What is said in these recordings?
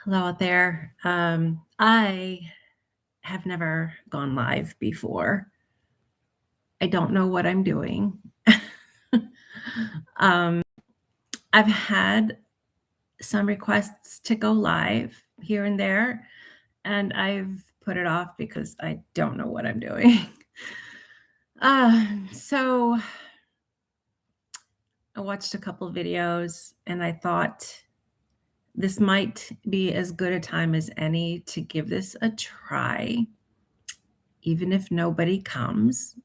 Hello out there. I have never gone live before. I don't know what I'm doing. um, I've had some requests to go live here and there, and I've put it off because I don't know what I'm doing. So I watched a couple videos and I thought this might be as good a time as any to give this a try, even if nobody comes.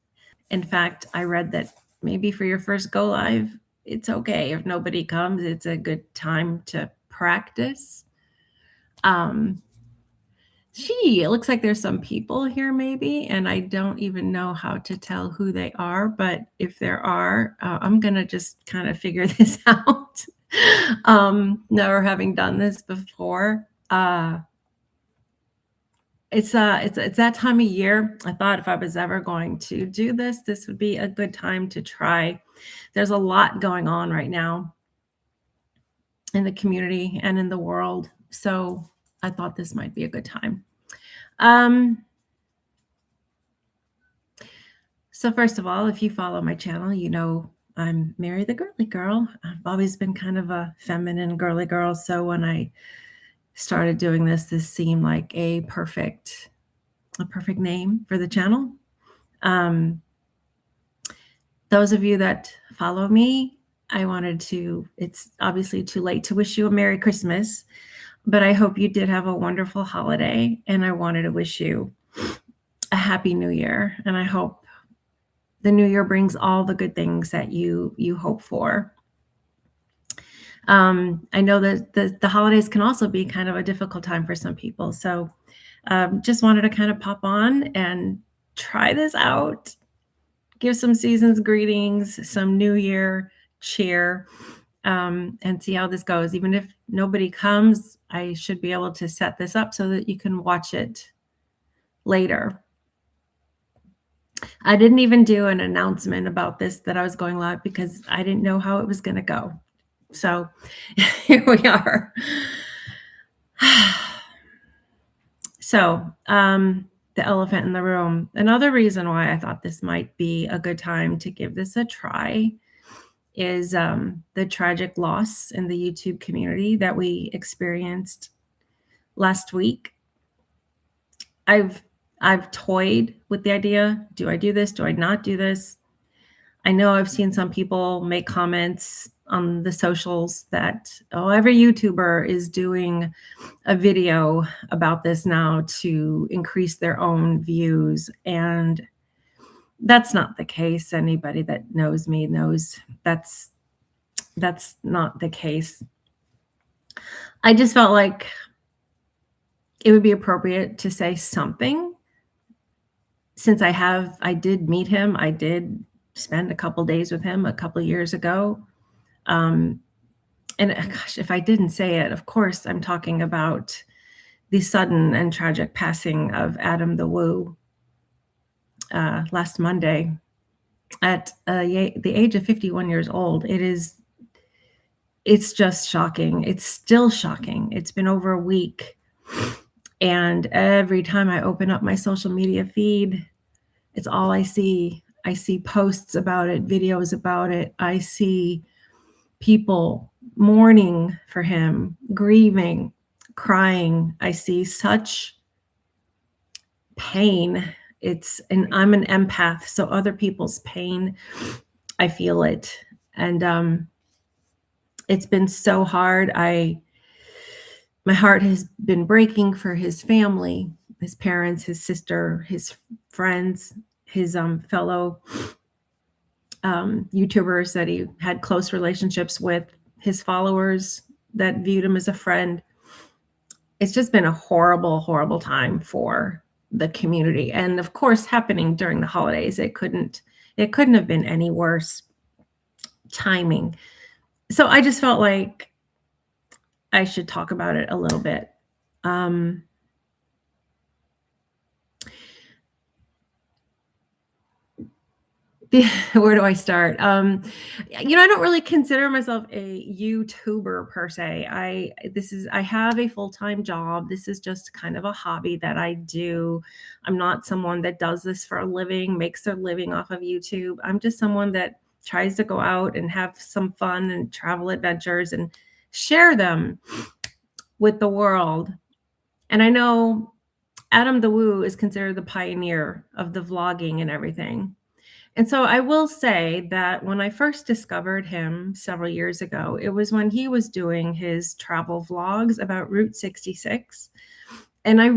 In fact, I read that maybe for your first go live, it's okay if nobody comes. It's a good time to practice. Um, it looks like there's some people here maybe, and I don't even know how to tell who they are. But if there are, I'm gonna just kind of figure this out. Never having done this before. It's that time of year. I thought if I was ever going to do this, this would be a good time to try. There's a lot going on right now in the community and in the world, so I thought this might be a good time. So first of all, if you follow my channel, you know I'm Mary the Girly Girl. I've always been kind of a feminine girly girl, so when I started doing this seemed like a perfect name for the channel. Those of you that follow me, it's obviously too late to wish you a Merry Christmas, but I hope you did have a wonderful holiday, and I wanted to wish you a Happy New Year, and I hope the new year brings all the good things that you hope for. I know that the holidays can also be kind of a difficult time for some people, so just wanted to kind of pop on and try this out. Give some season's greetings, some new year cheer, and see how this goes. Even if nobody comes, I should be able to set this up so that you can watch it later. I didn't even do an announcement about this that I was going live because I didn't know how it was going to go. So here we are. So, the elephant in the room. Another reason why I thought this might be a good time to give this a try is the tragic loss in the YouTube community that we experienced last week. I've toyed with the idea. Do I do this? Do I not do this? I know I've seen some people make comments on the socials that, oh, every YouTuber is doing a video about this now to increase their own views. And that's not the case. Anybody that knows me knows that's not the case. I just felt like it would be appropriate to say something since I did meet him. I did spend a couple days with him a couple years ago. And gosh, if I didn't say it, of course, I'm talking about the sudden and tragic passing of Adam the Woo last Monday at the age of 51 years old. It's just shocking. It's still shocking. It's been over a week. And every time I open up my social media feed, it's all I see. I see posts about it, videos about it. I see people mourning for him, grieving, crying. I see such pain. And I'm an empath, so other people's pain, I feel it. And it's been so hard. My heart has been breaking for his family, his parents, his sister, his friends, his fellow YouTubers that he had close relationships with, his followers that viewed him as a friend. It's just been a horrible, horrible time for the community. And of course, happening during the holidays, it couldn't have been any worse timing. So I just felt like I should talk about it a little bit. Where do I start? I don't really consider myself a YouTuber per se. I have a full-time job. This is just kind of a hobby that I do. I'm not someone that does this for a living, makes their living off of YouTube. I'm just someone that tries to go out and have some fun and travel adventures and share them with the world. And I know Adam the Woo is considered the pioneer of the vlogging and everything. And so I will say that when I first discovered him several years ago, it was when he was doing his travel vlogs about Route 66. And I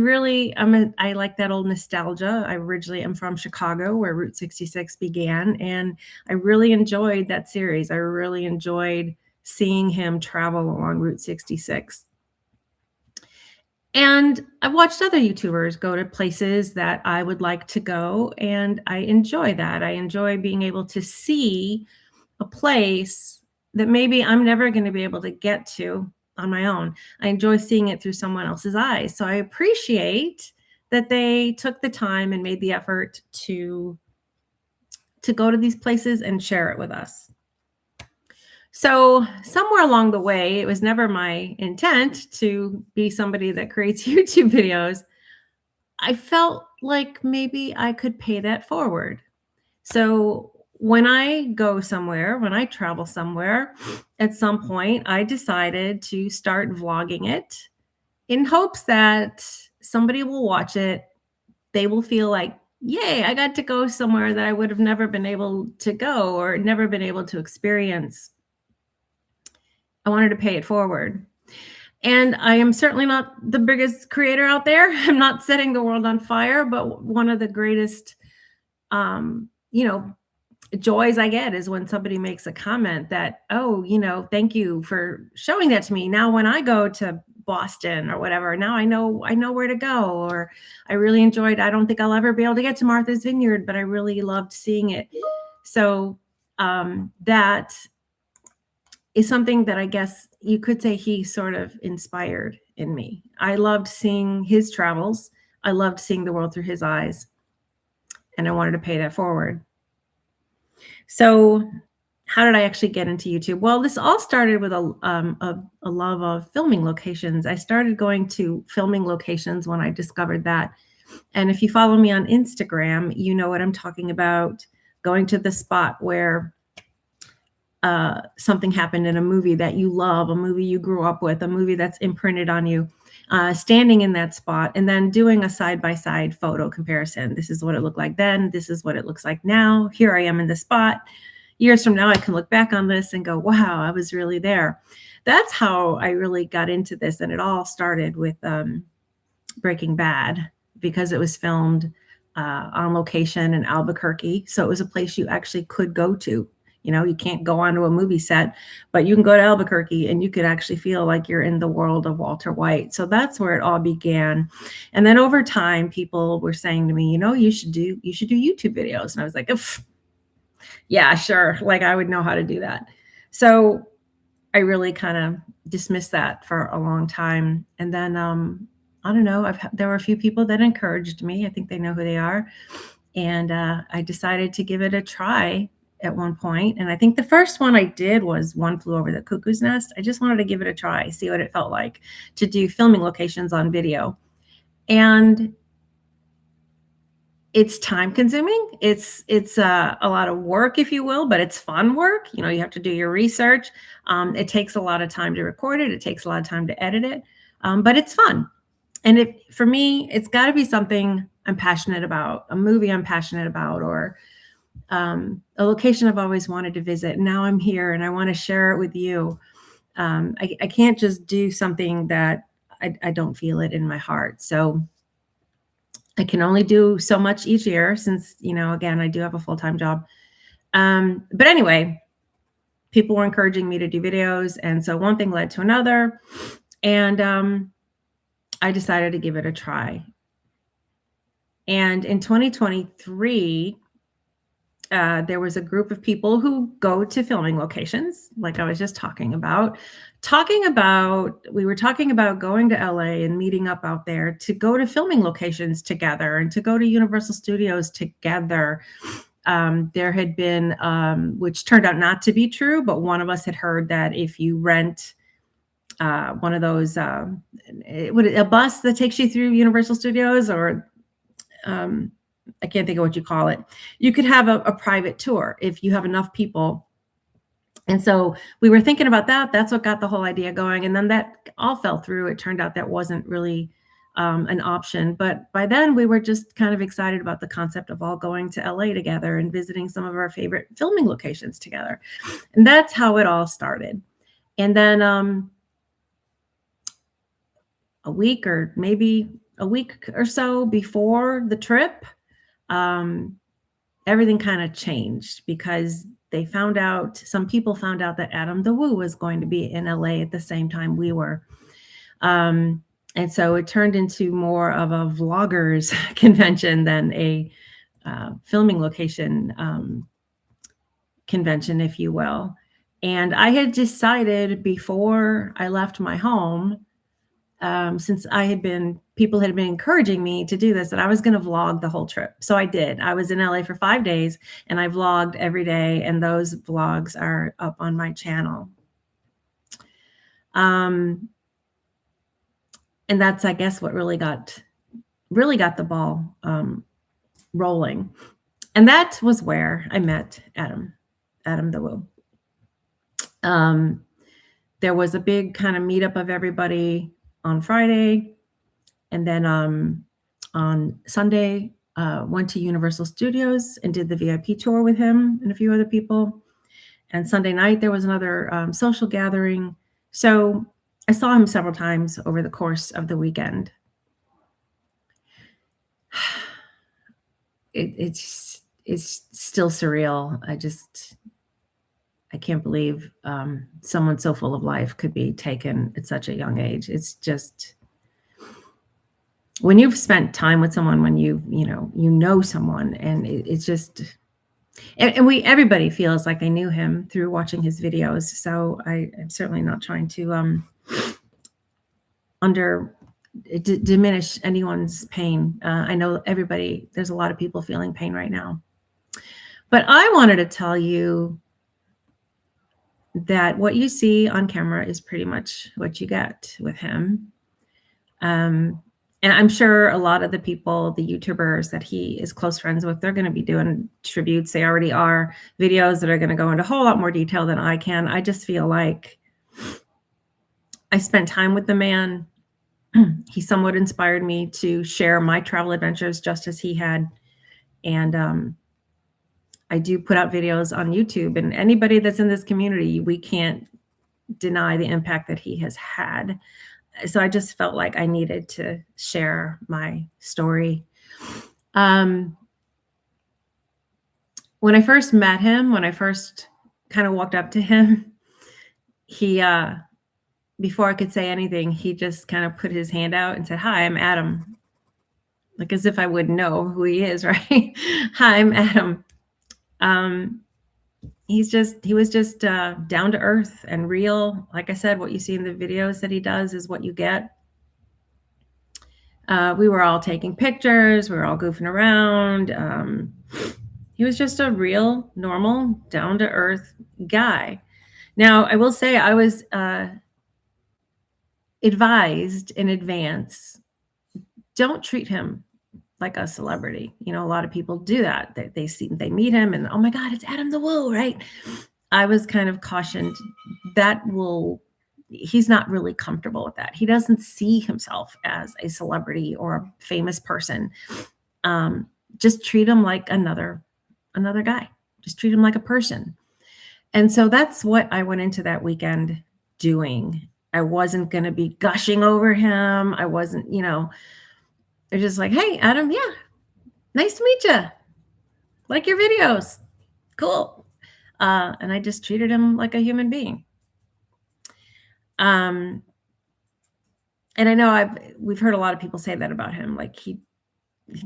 like that old nostalgia. I originally am from Chicago, where Route 66 began, and I really enjoyed that series. I really enjoyed seeing him travel along Route 66. And I've watched other YouTubers go to places that I would like to go, and I enjoy that. I enjoy being able to see a place that maybe I'm never going to be able to get to on my own. I enjoy seeing it through someone else's eyes. So I appreciate that they took the time and made the effort to go to these places and share it with us. So somewhere along the way, it was never my intent to be somebody that creates YouTube videos. I felt like maybe I could pay that forward. So when I go somewhere, when I travel somewhere, at some point, I decided to start vlogging it in hopes that somebody will watch it. They will feel like, yay, I got to go somewhere that I would have never been able to go or never been able to experience. I wanted to pay it forward. And I am certainly not the biggest creator out there. I'm not setting the world on fire, but one of the greatest, um, you know, joys I get is when somebody makes a comment that, oh, thank you for showing that to me. Now, when I go to Boston or whatever, now I know where to go. Or I really enjoyed, I don't think I'll ever be able to get to Martha's Vineyard, but I really loved seeing it. So that is something that I guess you could say he sort of inspired in me. I loved seeing his travels. I loved seeing the world through his eyes. And I wanted to pay that forward. So how did I actually get into YouTube? Well, this all started with a love of filming locations. I started going to filming locations when I discovered that. And if you follow me on Instagram, you know what I'm talking about, going to the spot where something happened in a movie that you love, a movie you grew up with, a movie that's imprinted on you, standing in that spot and then doing a side-by-side photo comparison. This is what it looked like then. This is what it looks like now. Here I am in the spot. Years from now, I can look back on this and go, wow, I was really there. That's how I really got into this. And it all started with Breaking Bad, because it was filmed on location in Albuquerque. So it was a place you actually could go to. You can't go onto a movie set, but you can go to Albuquerque and you could actually feel like you're in the world of Walter White. So that's where it all began. And then over time, people were saying to me, you should do YouTube videos. And I was like, yeah, sure. Like I would know how to do that. So I really kind of dismissed that for a long time. And then, I don't know, there were a few people that encouraged me. I think they know who they are. And I decided to give it a try at one point. And I think the first one I did was One Flew Over the Cuckoo's Nest. I just wanted to give it a try, see what it felt like to do filming locations on video. And it's time consuming. It's a lot of work, if you will, but it's fun work. You have to do your research. It takes a lot of time to record it. It takes a lot of time to edit it, but it's fun. And for me, it's got to be something I'm passionate about, a movie I'm passionate about, or a location I've always wanted to visit. Now I'm here and I want to share it with you. I can't just do something that I don't feel it in my heart. So I can only do so much each year since, again, I do have a full-time job. But anyway, people were encouraging me to do videos. And so one thing led to another. And I decided to give it a try. And in 2023, there was a group of people who go to filming locations, like I was just talking about. We were talking about going to LA and meeting up out there to go to filming locations together and to go to Universal Studios together. There had been, which turned out not to be true, but one of us had heard that if you rent one of those, a bus that takes you through Universal Studios, or um, I can't think of what you call it, you could have a private tour if you have enough people. And so we were thinking about that. That's what got the whole idea going. And then that all fell through. It turned out that wasn't really an option. But by then, we were just kind of excited about the concept of all going to LA together and visiting some of our favorite filming locations together. And that's how it all started. And then a week or so before the trip, everything kind of changed because some people found out that Adam the Woo was going to be in LA at the same time we were. And so it turned into more of a vloggers convention than a filming location convention, if you will. And I had decided before I left my home, since people had been encouraging me to do this, that I was going to vlog the whole trip. So I did. I was in LA for 5 days and I vlogged every day, and those vlogs are up on my channel. And that's, I guess, what really got the ball rolling. And that was where I met Adam the Woo. There was a big kind of meetup of everybody on Friday. And then on Sunday, went to Universal Studios and did the VIP tour with him and a few other people. And Sunday night, there was another social gathering. So I saw him several times over the course of the weekend. It's still surreal. I can't believe someone so full of life could be taken at such a young age. It's just, when you've spent time with someone, when you know someone, and it's just, and everybody feels like they knew him through watching his videos. So I'm certainly not trying to diminish anyone's pain. I know there's a lot of people feeling pain right now. But I wanted to tell you that what you see on camera is pretty much what you get with him. And I'm sure a lot of the people, the YouTubers that he is close friends with, they're going to be doing tributes. They already are, videos that are going to go into a whole lot more detail than I can. I just feel like I spent time with the man. He somewhat inspired me to share my travel adventures just as he had. And I do put out videos on YouTube, and anybody that's in this community, we can't deny the impact that he has had. So I just felt like I needed to share my story. When I first met him, when I first kind of walked up to him, he, before I could say anything, he just kind of put his hand out and said, "Hi, I'm Adam." Like as if I would know who he is, right? "Hi, I'm Adam." He was just down to earth and real. Like I said, what you see in the videos that he does is what you get. We were all taking pictures. We were all goofing around. He was just a real, normal, down to earth guy. Now, I will say I was advised in advance, don't treat him like a celebrity. A lot of people do that. They meet him and, oh my God, it's Adam the Woo, right? I was kind of cautioned he's not really comfortable with that. He doesn't see himself as a celebrity or a famous person. Just treat him like another guy. Just treat him like a person. And so that's what I went into that weekend doing. I wasn't going to be gushing over him. I wasn't, they're just like, "Hey, Adam, yeah, nice to meet you. Like your videos. Cool." And I just treated him like a human being. And I know we've heard a lot of people say that about him. Like he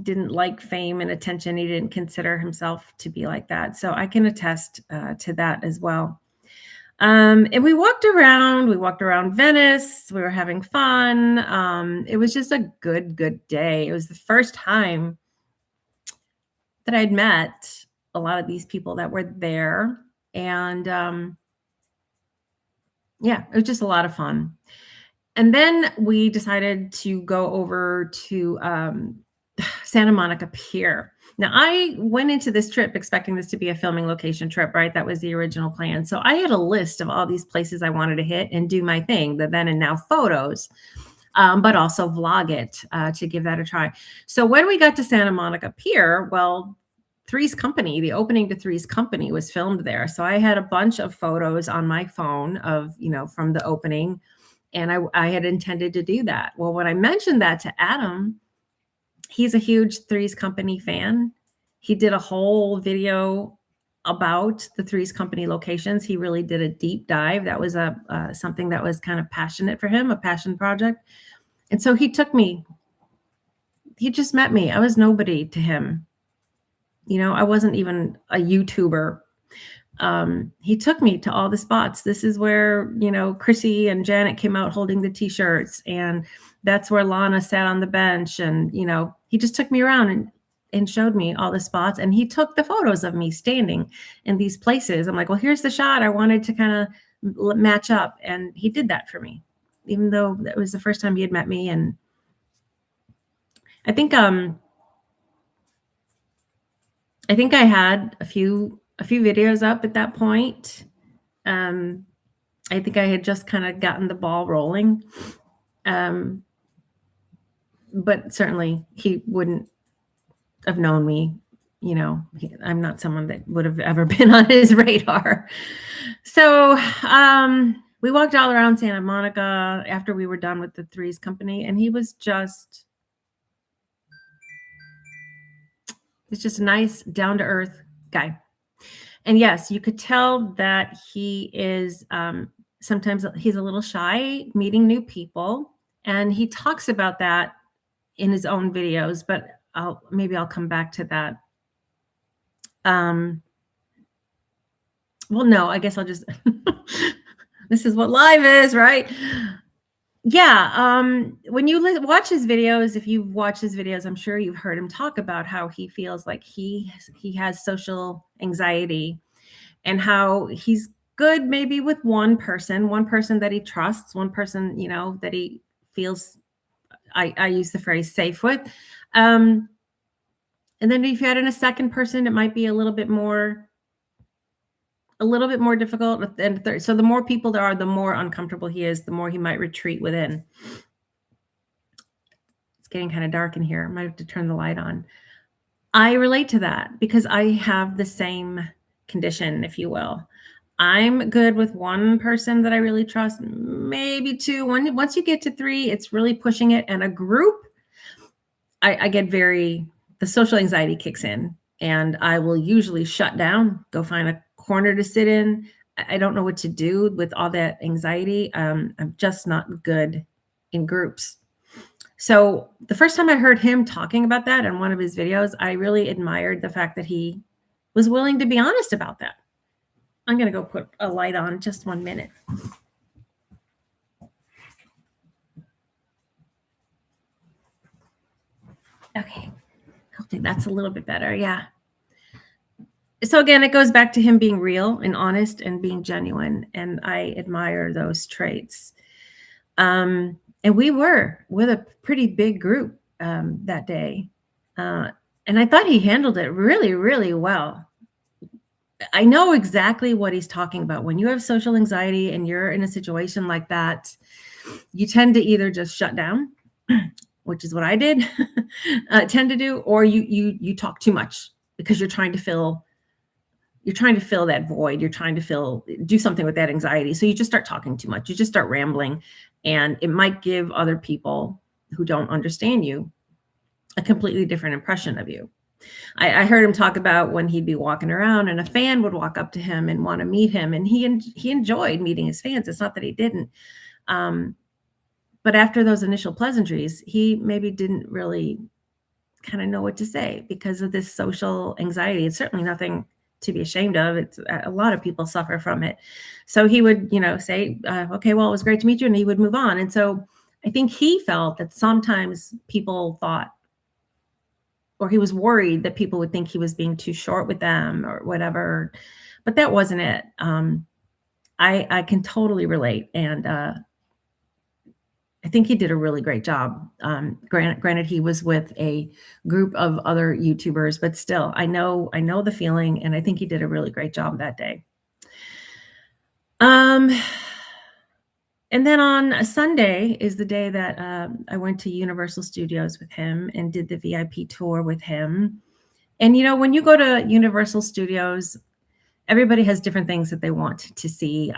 didn't like fame and attention. He didn't consider himself to be like that. So I can attest to that as well. And we walked around Venice. We were having fun. It was just a good day. It was the first time that I'd met a lot of these people that were there. And yeah, it was just a lot of fun. And then we decided to go over to Santa Monica Pier. Now, I went into this trip expecting this to be a filming location trip, right? That was the original plan. So I had a list of all these places I wanted to hit and do my thing, the then and now photos, but also vlog it to give that a try. So when we got to Santa Monica Pier, well, Three's Company, the opening to Three's Company was filmed there. So I had a bunch of photos on my phone of, from the opening, and I had intended to do that. Well, when I mentioned that to Adam, he's a huge Three's Company fan. He did a whole video about the Three's Company locations. He really did a deep dive. That was something that was kind of passionate for him, a passion project. And so he took me. He just met me. I was nobody to him. I wasn't even a YouTuber. He took me to all the spots. This is where, Chrissy and Janet came out holding the t-shirts, and that's where Lana sat on the bench. And, he just took me around and showed me all the spots, and he took the photos of me standing in these places. I'm like, well, here's the shot I wanted to kind of match up. And he did that for me, even though that was the first time he had met me. And I think I had a few videos up at that point. I think I had just kind of gotten the ball rolling. But certainly he wouldn't have known me. I'm not someone that would have ever been on his radar. So we walked all around Santa Monica after we were done with the Three's Company, and he's just a nice, down-to-earth guy. And yes, you could tell that he is, sometimes he's a little shy meeting new people. And he talks about that in his own videos, but maybe I'll come back to that. Well, no, I guess I'll just, this is what live is, right? Yeah. When you watch his videos, if you've watched his videos, I'm sure you've heard him talk about how he feels like he has social anxiety, and how he's good maybe with one person that he trusts, one person, that he feels, I use the phrase, safe with. And then if you add in a second person, it might be a little bit more difficult. And third, so the more people there are, the more uncomfortable he is, the more he might retreat within. It's getting kind of dark in here. I might have to turn the light on. I relate to that because I have the same condition, if you will. I'm good with one person that I really trust, maybe two. Once you get to three, it's really pushing it. And a group, I get the social anxiety kicks in, and I will usually shut down, go find a corner to sit in. I don't know what to do with all that anxiety. I'm just not good in groups. So the first time I heard him talking about that in one of his videos, I really admired the fact that he was willing to be honest about that. I'm going to go put a light on just 1 minute. Okay. Hopefully that's a little bit better. Yeah. So again, it goes back to him being real and honest and being genuine. And I admire those traits. And we were with a pretty big group that day. And I thought he handled it really, really well. I know exactly what he's talking about. When you have social anxiety and you're in a situation like that, you tend to either just shut down, which is what I did, tend to do, or you talk too much because you're trying to fill that void. You're trying to do something with that anxiety. So you just start talking too much. You just start rambling, and it might give other people who don't understand you a completely different impression of you. I heard him talk about when he'd be walking around and a fan would walk up to him and want to meet him, and he enjoyed meeting his fans. It's not that he didn't. But after those initial pleasantries, he maybe didn't really kind of know what to say because of this social anxiety. It's certainly nothing to be ashamed of. It's a lot of people suffer from it. So he would, say, okay, well, it was great to meet you. And he would move on. And so I think he felt that sometimes people thought or he was worried that people would think he was being too short with them or whatever, but that wasn't it. I can totally relate, and, I think he did a really great job. Granted, he was with a group of other YouTubers, but still, I know the feeling, and I think he did a really great job that day. Um, and then on a Sunday is the day that, I went to Universal Studios with him and did the VIP tour with him. And, when you go to Universal Studios, everybody has different things that they want to see.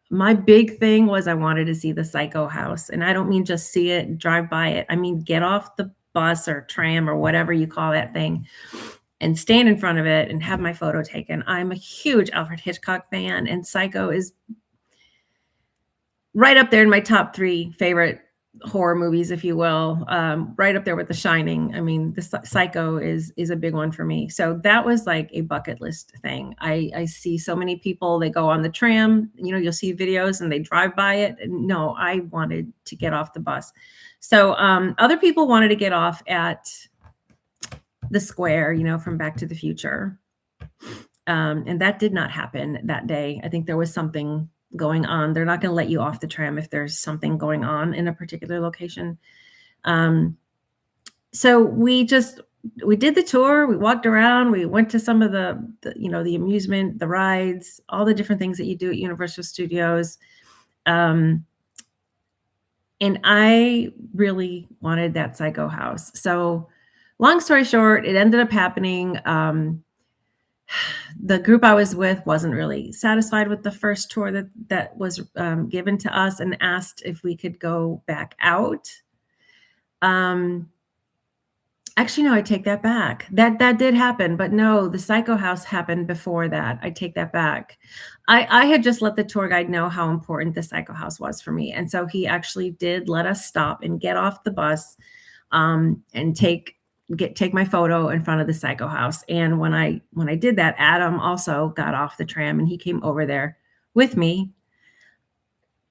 My big thing was I wanted to see the Psycho House, and I don't mean just see it, drive by it. I mean, get off the bus or tram or whatever you call that thing and stand in front of it and have my photo taken. I'm a huge Alfred Hitchcock fan, and Psycho is right up there in my top 3 favorite horror movies, if you will, right up there with The Shining. I mean, the Psycho is a big one for me. So that was like a bucket list thing. I see so many people, they go on the tram, you'll see videos and they drive by it. And no, I wanted to get off the bus. So other people wanted to get off at the square, from Back to the Future. And that did not happen that day. I think there was something going on. They're not going to let you off the tram if there's something going on in a particular location. So we did the tour. We walked around. We went to some of the amusement, the rides, all the different things that you do at Universal Studios. And I really wanted that Psycho House. So long story short, it ended up happening. The group I was with wasn't really satisfied with the first tour that was given to us and asked if we could go back out. Actually, no, I take that back. That did happen, but no, the Psycho House happened before that. I take that back. I had just let the tour guide know how important the Psycho House was for me, and so he actually did let us stop and get off the bus, and take my photo in front of the Psycho House. And when I did that, Adam also got off the tram and he came over there with me.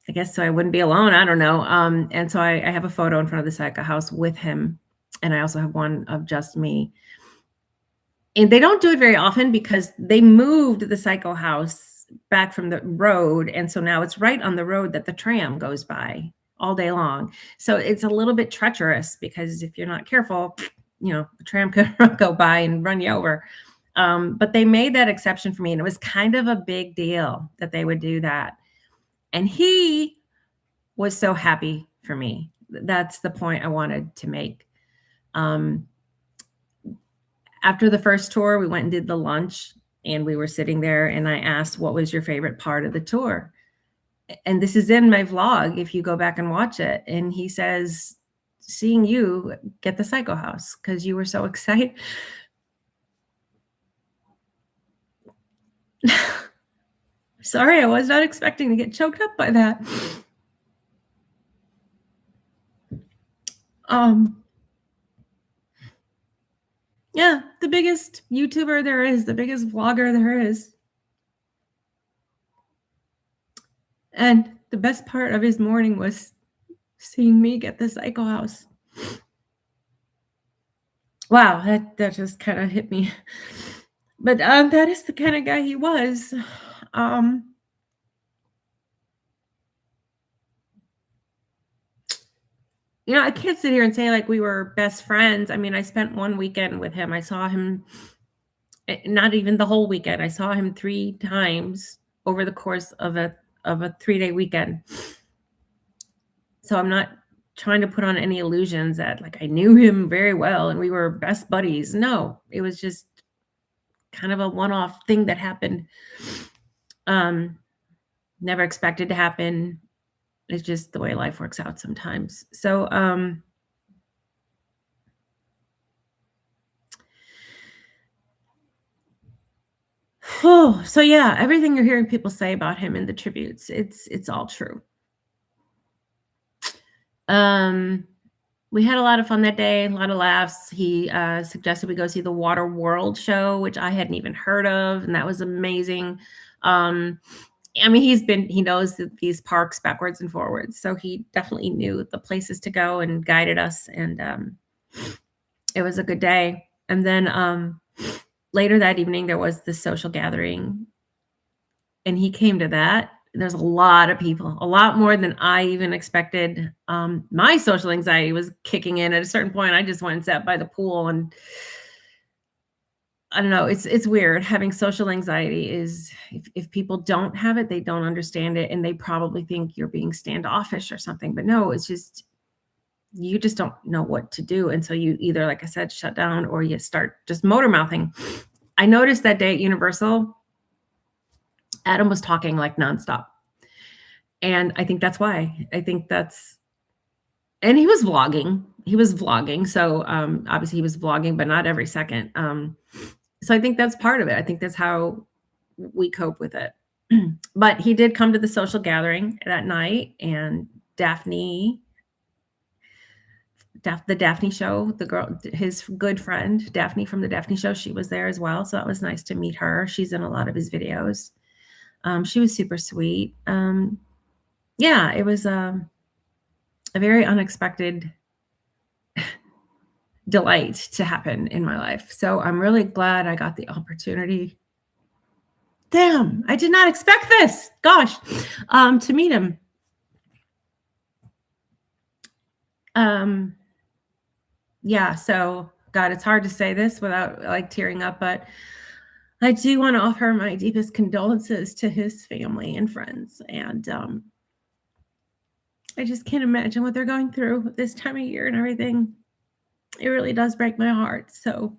I guess so I wouldn't be alone. I don't know. And so I have a photo in front of the Psycho House with him, and I also have one of just me. And they don't do it very often because they moved the Psycho House back from the road, and so now it's right on the road that the tram goes by all day long. So it's a little bit treacherous because if you're not careful, the tram could go by and run you over. But they made that exception for me, and it was kind of a big deal that they would do that. And he was so happy for me. That's the point I wanted to make. After the first tour, we went and did the lunch, and we were sitting there, and I asked, what was your favorite part of the tour? And this is in my vlog, if you go back and watch it. And he says, seeing you get the Psycho House because you were so excited. Sorry, I was not expecting to get choked up by that. Yeah, the biggest YouTuber there is, the biggest vlogger there is. And the best part of his morning was seeing me get the Psycho House. Wow, that just kind of hit me. But that is the kind of guy he was. I can't sit here and say like we were best friends. I mean, I spent one weekend with him. I saw him, not even the whole weekend. I saw him 3 times over the course of a 3-day weekend. So I'm not trying to put on any illusions that like I knew him very well and we were best buddies. No, it was just kind of a one-off thing that happened. Never expected to happen. It's just the way life works out sometimes. So, so yeah, everything you're hearing people say about him in the tributes, it's all true. We had a lot of fun that day, a lot of laughs. He suggested we go see the Water World show, which I hadn't even heard of, and that was amazing. I mean, he knows these parks backwards and forwards, so he definitely knew the places to go and guided us. And it was a good day. And then later that evening, there was this social gathering, and he came to that. There's a lot of people, a lot more than I even expected. My social anxiety was kicking in at a certain point. I just went and sat by the pool, and I don't know. It's weird. Having social anxiety is, if people don't have it, they don't understand it, and they probably think you're being standoffish or something. But no, it's just you just don't know what to do, and so you either, like I said, shut down or you start just motor mouthing. I noticed that day at Universal, Adam was talking like nonstop, and I think that's why. I think that's, and he was vlogging. He was vlogging, so obviously he was vlogging, but not every second. So I think that's part of it. I think that's how we cope with it. But he did come to the social gathering that night, and the Daphne show, the girl, his good friend, Daphne from the Daphne show, she was there as well. So that was nice to meet her. She's in a lot of his videos. She was super sweet. Yeah, it was a very unexpected delight to happen in my life. So I'm really glad I got the opportunity. Damn, I did not expect this. Gosh, to meet him. Yeah, so God, it's hard to say this without like tearing up, but I do want to offer my deepest condolences to his family and friends. And I just can't imagine what they're going through this time of year and everything. It really does break my heart. So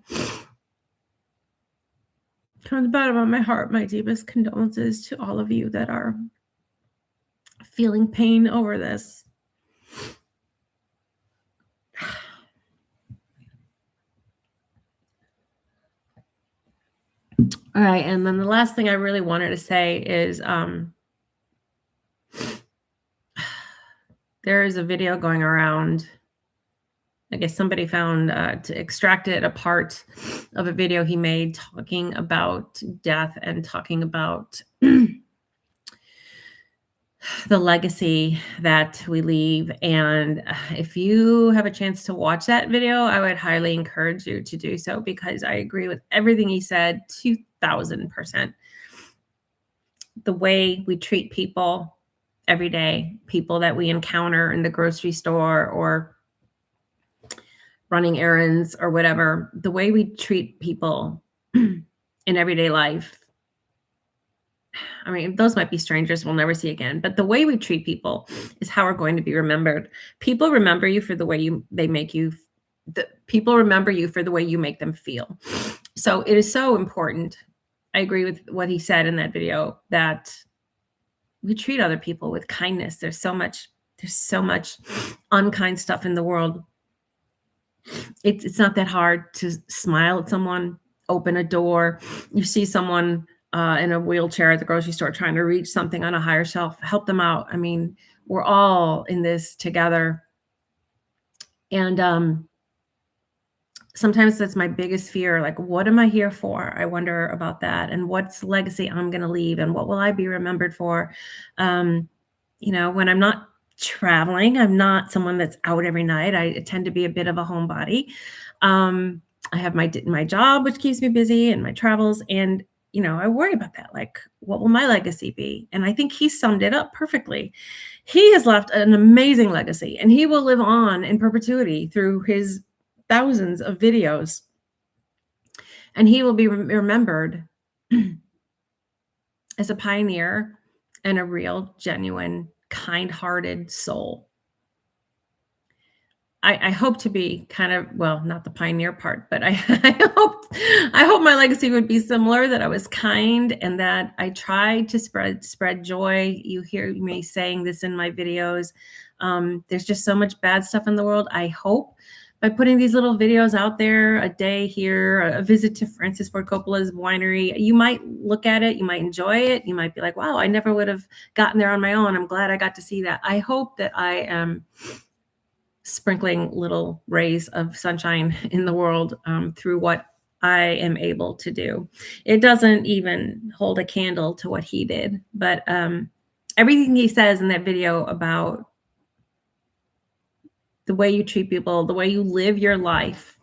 from the bottom of my heart, my deepest condolences to all of you that are feeling pain over this. All right, and then the last thing I really wanted to say is there is a video going around. I guess somebody found to extracted a part of a video he made talking about death and talking about the legacy that we leave. And if you have a chance to watch that video, I would highly encourage you to do so, because I agree with everything he said 2000%. The way we treat people every day, people that we encounter in the grocery store or running errands or whatever, the way we treat people in everyday life. I mean, those might be strangers we'll never see again, but the way we treat people is how we're going to be remembered. People remember you for the way people remember you for the way you make them feel. So it is so important. I agree with what he said in that video, that we treat other people with kindness. There's so much unkind stuff in the world. It's not that hard to smile at someone, open a door. You see someone in a wheelchair at the grocery store trying to reach something on a higher shelf, help them out. I mean, we're all in this together. And sometimes that's my biggest fear. Like, what am I here for? I wonder about that. And what's the legacy I'm going to leave? And what will I be remembered for? When I'm not traveling, I'm not someone that's out every night. I tend to be a bit of a homebody. I have my job, which keeps me busy, and my travels. And I worry about that. Like, what will my legacy be? And I think he summed it up perfectly. He has left an amazing legacy, and he will live on in perpetuity through his thousands of videos. And he will be remembered as a pioneer and a real, genuine, kind-hearted soul. I hope to be kind of, well, not the pioneer part, but I hope my legacy would be similar, that I was kind and that I tried to spread joy. You hear me saying this in my videos. There's just so much bad stuff in the world. I hope by putting these little videos out there, a day here, a visit to Francis Ford Coppola's winery, you might look at it, you might enjoy it, you might be like, wow, I never would have gotten there on my own. I'm glad I got to see that. I hope that I am sprinkling little rays of sunshine in the world through what I am able to do. It doesn't even hold a candle to what he did, but everything he says in that video about the way you treat people, the way you live your life,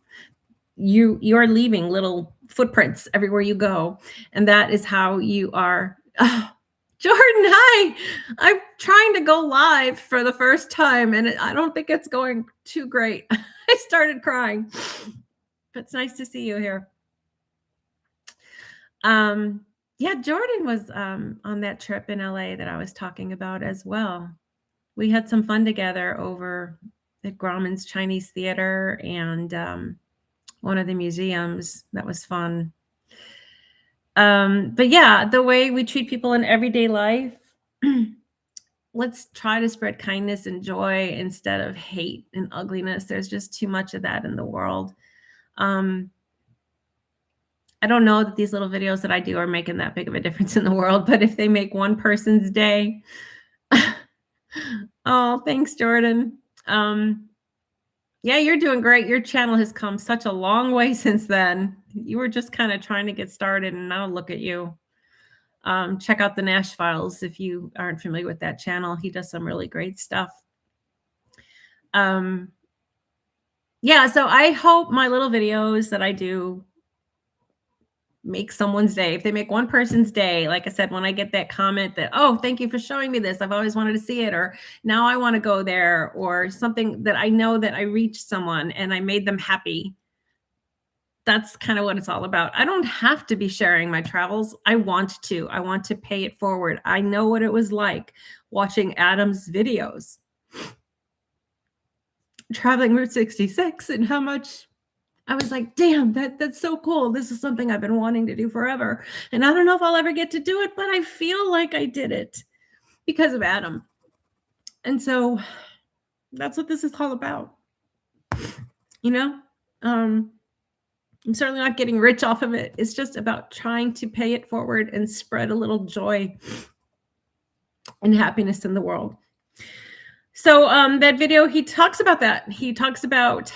you're leaving little footprints everywhere you go, and that is how you are. Oh, Jordan, hi. I'm trying to go live for the first time, and I don't think it's going too great. I started crying, but it's nice to see you here. Yeah, Jordan was on that trip in LA that I was talking about as well. We had some fun together over at Grauman's Chinese Theater and one of the museums. That was fun. But yeah, the way we treat people in everyday life, let's try to spread kindness and joy instead of hate and ugliness. There's just too much of that in the world. I don't know that these little videos that I do are making that big of a difference in the world, but if they make one person's day, oh, thanks, Jordan. Yeah, you're doing great. Your channel has come such a long way since then. You were just kind of trying to get started, and now look at you. Check out the Nash Files if you aren't familiar with that channel. He does some really great stuff. Yeah, so I hope my little videos that I do make someone's day. If they make one person's day, like I said, when I get that comment that, oh, thank you for showing me this, I've always wanted to see it, or now I want to go there, or something that I know that I reached someone and I made them happy. That's kind of what it's all about. I don't have to be sharing my travels. I want to pay it forward. I know what it was like watching Adam's videos, traveling Route 66, and how much I was like, damn, that's so cool. This is something I've been wanting to do forever. And I don't know if I'll ever get to do it, but I feel like I did it because of Adam. And so that's what this is all about. You know, I'm certainly not getting rich off of it. It's just about trying to pay it forward and spread a little joy and happiness in the world. So that video, he talks about that. He talks about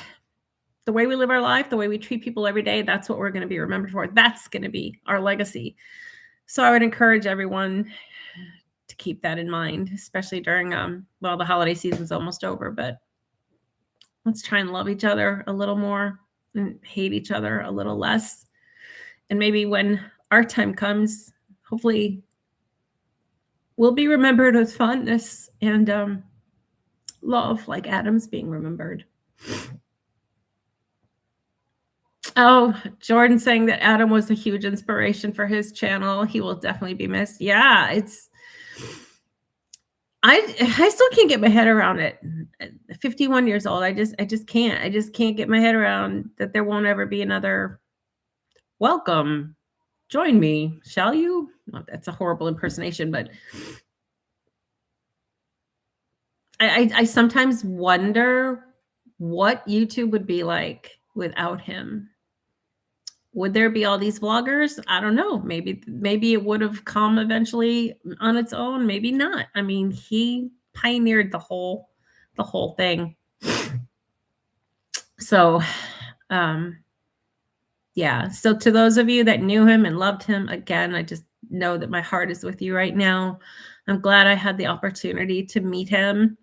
the way we live our life, the way we treat people every day. That's what we're going to be remembered for. That's going to be our legacy. So I would encourage everyone to keep that in mind, especially during, well, the holiday season's almost over, but let's try and love each other a little more and hate each other a little less. And maybe when our time comes, hopefully we'll be remembered with fondness and love, like Adam's being remembered. Oh, Jordan saying that Adam was a huge inspiration for his channel. He will definitely be missed. Yeah, I still can't get my head around it. 51 years old. I just can't. I just can't get my head around that there won't ever be another welcome. Join me, shall you? Well, that's a horrible impersonation, but I sometimes wonder what YouTube would be like without him. Would there be all these vloggers? I don't know. Maybe it would have come eventually on its own. Maybe not. I mean, he pioneered the whole thing. So, yeah. So to those of you that knew him and loved him, again, I just know that my heart is with you right now. I'm glad I had the opportunity to meet him.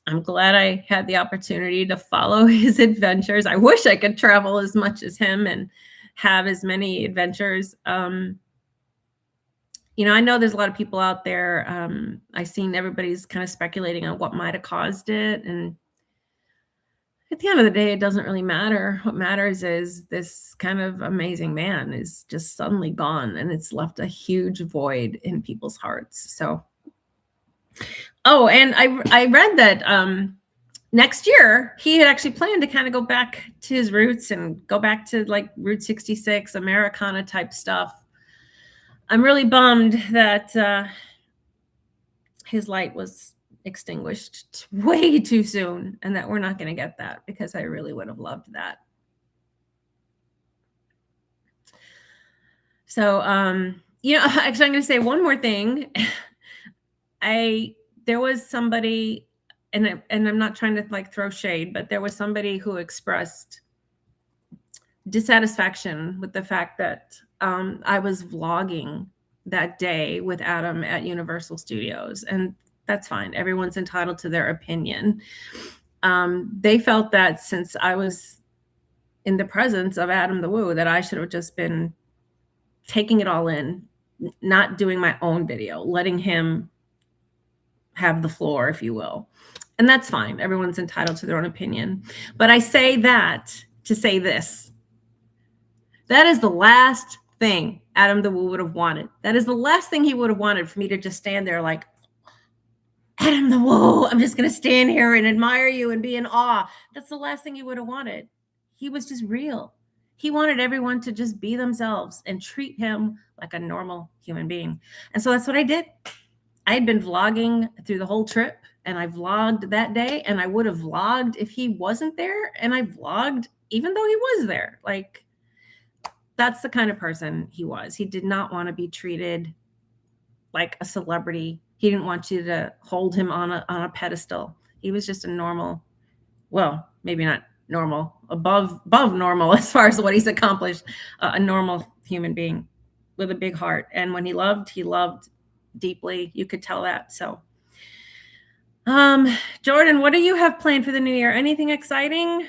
I'm glad I had the opportunity to follow his adventures. I wish I could travel as much as him and have as many adventures. You know, I know there's a lot of people out there. I've seen everybody's kind of speculating on what might have caused it. And at the end of the day, it doesn't really matter. What matters is this kind of amazing man is just suddenly gone, and it's left a huge void in people's hearts. So, oh, and I read that next year he had actually planned to kind of go back to his roots and go back to like Route 66, Americana type stuff. I'm really bummed that his light was extinguished way too soon and that we're not going to get that, because I really would have loved that. So, you know, actually I'm going to say one more thing. There was somebody, and I'm not trying to like throw shade, but there was somebody who expressed dissatisfaction with the fact that I was vlogging that day with Adam at Universal Studios, and that's fine. Everyone's entitled to their opinion. They felt that since I was in the presence of Adam the Woo that I should have just been taking it all in, not doing my own video, letting him have the floor, if you will. And that's fine. Everyone's entitled to their own opinion. But I say that to say this. That is the last thing Adam the Woo would have wanted. That is the last thing he would have wanted, for me to just stand there like, Adam the Woo, I'm just going to stand here and admire you and be in awe. That's the last thing he would have wanted. He was just real. He wanted everyone to just be themselves and treat him like a normal human being. And so that's what I did. I had been vlogging through the whole trip, and I vlogged that day, and I would have vlogged if he wasn't there, and I vlogged even though he was there. Like, that's the kind of person he was. He did not want to be treated like a celebrity. He didn't want you to hold him on a pedestal. He was just a normal, well, maybe not normal, above normal as far as what he's accomplished, a normal human being with a big heart. And when he loved deeply. You could tell that. So, Jordan, what do you have planned for the new year? Anything exciting?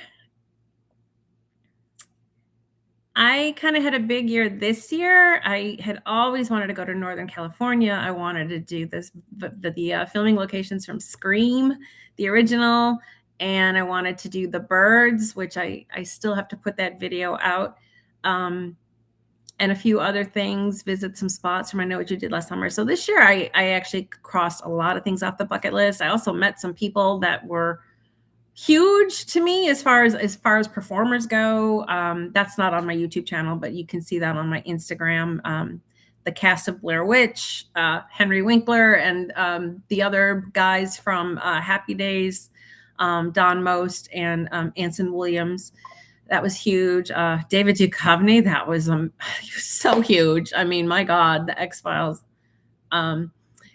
I kind of had a big year this year. I had always wanted to go to Northern California. I wanted to do the filming locations from Scream, the original, and I wanted to do The Birds, which I still have to put that video out, and a few other things, visit some spots from I Know What You Did Last Summer. So this year I actually crossed a lot of things off the bucket list. I also met some people that were huge to me as far as performers go. That's not on my YouTube channel, but you can see that on my Instagram. The cast of Blair Witch, Henry Winkler, and the other guys from Happy Days, Don Most and Anson Williams. That was huge. David Duchovny, that was so huge. I mean, my God, the X-Files.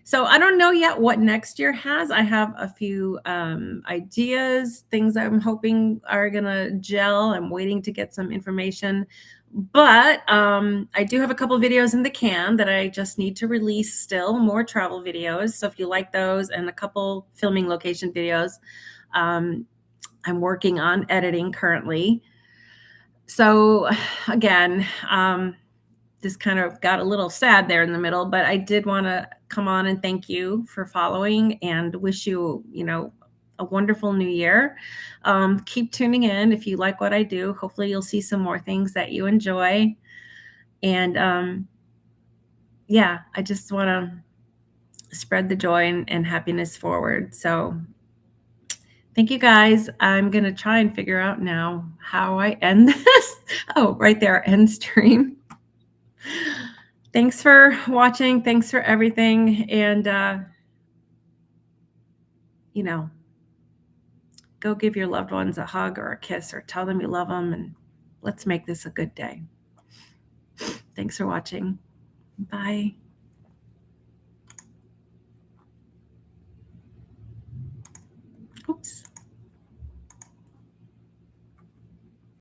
So I don't know yet what next year has. I have a few ideas, things I'm hoping are going to gel. I'm waiting to get some information. But I do have a couple videos in the can that I just need to release still, more travel videos. So if you like those, and a couple filming location videos, I'm working on editing currently. So again, this kind of got a little sad there in the middle, but I did want to come on and thank you for following and wish you, a wonderful new year. Keep tuning in if you like what I do. Hopefully you'll see some more things that you enjoy. And yeah, I just want to spread the joy and happiness forward. So thank you guys. I'm going to try and figure out now how I end this. Oh, right there, end stream. Thanks for watching. Thanks for everything. And, go give your loved ones a hug or a kiss or tell them you love them. And let's make this a good day. Thanks for watching. Bye. Oops.